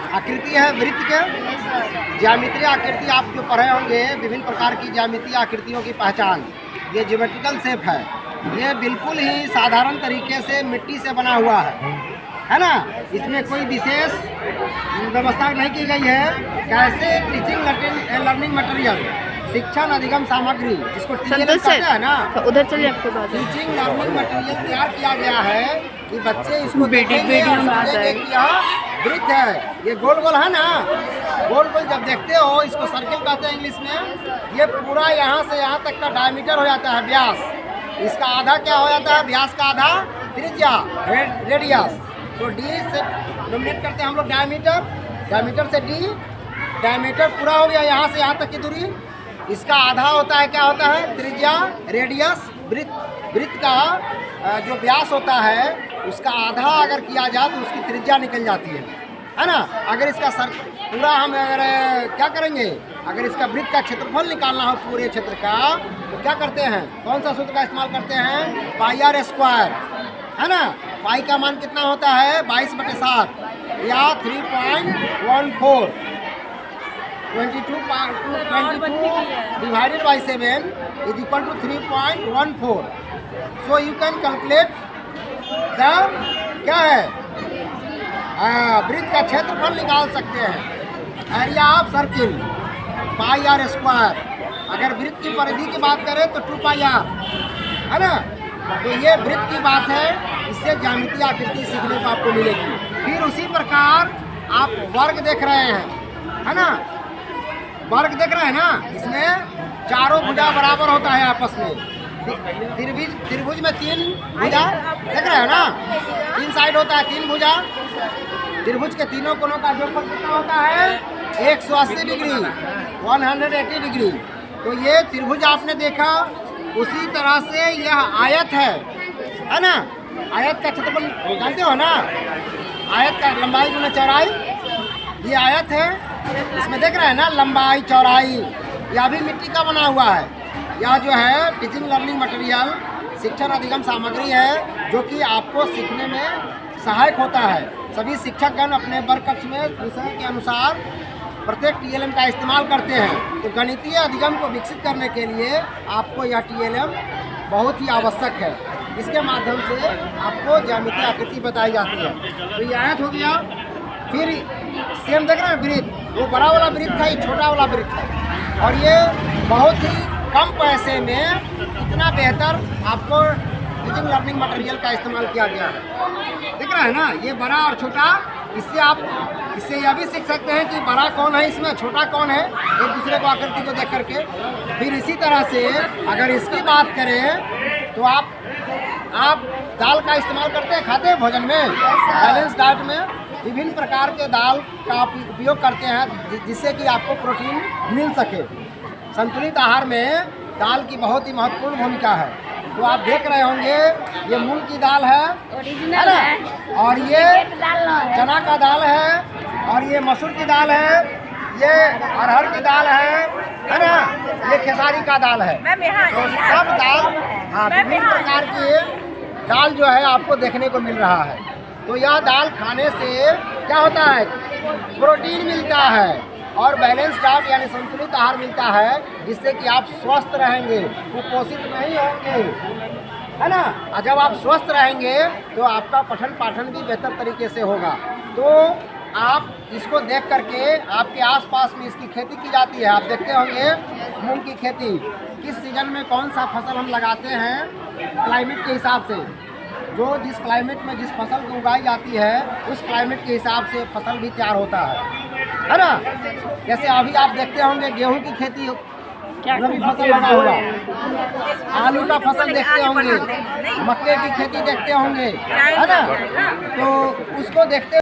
आकृति है वृत्त के। ज्यामितीय आकृति आप जो पढ़े होंगे, विभिन्न प्रकार की ज्यामितीय आकृतियों की पहचान, ये ज्योमेट्रिकल शेप है। ये बिल्कुल ही साधारण तरीके से मिट्टी से बना हुआ है ना। इसमें कोई विशेष व्यवस्था नहीं की गई है। कैसे टीचिंग लर्निंग मटेरियल, शिक्षण अधिगम सामग्री, जिसको टीएलएम कहते हैं ना, तो उधर चलिए आपको बात है। टीचिंग लर्निंग मटेरियल तैयार किया गया है कि बच्चे इसको देखेंगे और समझेंगे कि यह वृत्त है। ये गोल गोल है ना, गोल गोल जब देखते हो, इसको सर्किल कहते हैं इंग्लिश में। ये पूरा यहाँ से यहाँ तक का डायमीटर हो जाता है, व्यास। इसका आधा क्या हो जाता है, व्यास का आधा त्रिज्या, रेडियस। तो डी से डोमिनेट करते हैं हम लोग डायमीटर, डायमीटर से डी, डायमीटर पूरा हो गया यहाँ से यहाँ तक की दूरी। इसका आधा होता है, क्या होता है, त्रिज्या, रेडियस। वृत्त का जो व्यास होता है उसका आधा अगर किया जाए तो उसकी त्रिज्या निकल जाती है ना। अगर इसका पूरा हम अगर क्या करेंगे, अगर इसका वृत्त का क्षेत्रफल निकालना हो पूरे क्षेत्र का, तो क्या करते हैं, कौन सा सूत्र का इस्तेमाल करते हैं, पाई आर स्क्वायर, है ना। पाई का मान कितना होता है, 22/7 या 3.14। 22 divided by 7 is equal to 3.14. So you can calculate the क्या है, वृत्त का क्षेत्रफल निकाल सकते हैं। Area of circle pi r square. अगर वृत्त की परिधि की बात करें तो 2 पाई आर, है ना। तो ये वृत्त की बात है, इससे ज्यामितीय आकृति सीखने को आपको मिलेगी। फिर उसी प्रकार आप वर्ग देख रहे हैं, है ना, वर्ग देख रहे हैं ना। इसमें चारों भुजा बराबर होता है आपस में। त्रिभुज में 3 भुजा देख रहे हैं ना, 3 साइड होता है, 3 भुजा। त्रिभुज के तीनों कोनों का जोड़फल कितना होता है, 180 डिग्री, 180 डिग्री। तो ये त्रिभुज आपने देखा। उसी तरह से यह आयत है ना। आयत का क्षेत्रफल जानते हो ना, आयत का लंबाई गुना चौड़ाई, ये आयत है। इसमें देख रहे हैं ना, लंबाई चौड़ाई, यह भी मिट्टी का बना हुआ है। यह जो है टीचिंग लर्निंग मटेरियल, शिक्षण अधिगम सामग्री है, जो कि आपको सीखने में सहायक होता है। सभी शिक्षकगण अपने वर्ग कक्ष में विषय के अनुसार प्रत्येक टीएलएम का इस्तेमाल करते हैं। तो गणितीय अधिगम को विकसित करने के लिए आपको यह टीएलएम बहुत ही आवश्यक है। इसके माध्यम से आपको ज्यामितीय आकृति बताई जाती है। तो ये आयत हो गया। फिर सेम देख रहे हैं वृत्त, वो बड़ा वाला वृत्त है, ये छोटा वाला वृत्त है। और ये बहुत ही कम पैसे में इतना बेहतर आपको टीचिंग लर्निंग मटेरियल का इस्तेमाल किया गया है। दिख रहा है ना, ये बड़ा और छोटा। इससे आप यह भी सीख सकते हैं कि बड़ा कौन है, इसमें छोटा कौन है, एक दूसरे को आकृति को देख करके। फिर इसी तरह से अगर इसकी बात करें तो आप दाल का इस्तेमाल करते हैं, खाते हैं भोजन में, बैलेंस डाइट में विभिन्न प्रकार के दाल का उपयोग करते हैं, जिससे कि आपको प्रोटीन मिल सके। संतुलित आहार में दाल की बहुत ही महत्वपूर्ण भूमिका है। तो आप देख रहे होंगे, ये मूंग की दाल है, ओरिजिनल है, और ये चना का दाल है, और ये मसूर की दाल है, ये अरहर की दाल है ना, ये खेसारी का दाल है। तो सब दाल, हाँ, विभिन्न प्रकार की दाल जो है आपको देखने को मिल रहा है। तो यह दाल खाने से क्या होता है, प्रोटीन मिलता है और बैलेंस डाइट यानी संतुलित आहार मिलता है, जिससे कि आप स्वस्थ रहेंगे, कुपोषित नहीं होंगे, है ना। और जब आप स्वस्थ रहेंगे तो आपका पठन पाठन भी बेहतर तरीके से होगा। तो आप इसको देख करके, आपके आसपास में इसकी खेती की जाती है, आप देखते होंगे मूंग की खेती किस सीजन में कौन सा फसल हम लगाते हैं, क्लाइमेट के हिसाब से। जो जिस क्लाइमेट में जिस फसल को उगाई जाती है, उस क्लाइमेट के हिसाब से फसल भी तैयार होता है ना। जैसे अभी आप देखते होंगे गेहूं की खेती, रबी फसल लगा हुआ, आलू का फसल देखते होंगे, मक्के की खेती देखते होंगे, है ना। तो उसको देखते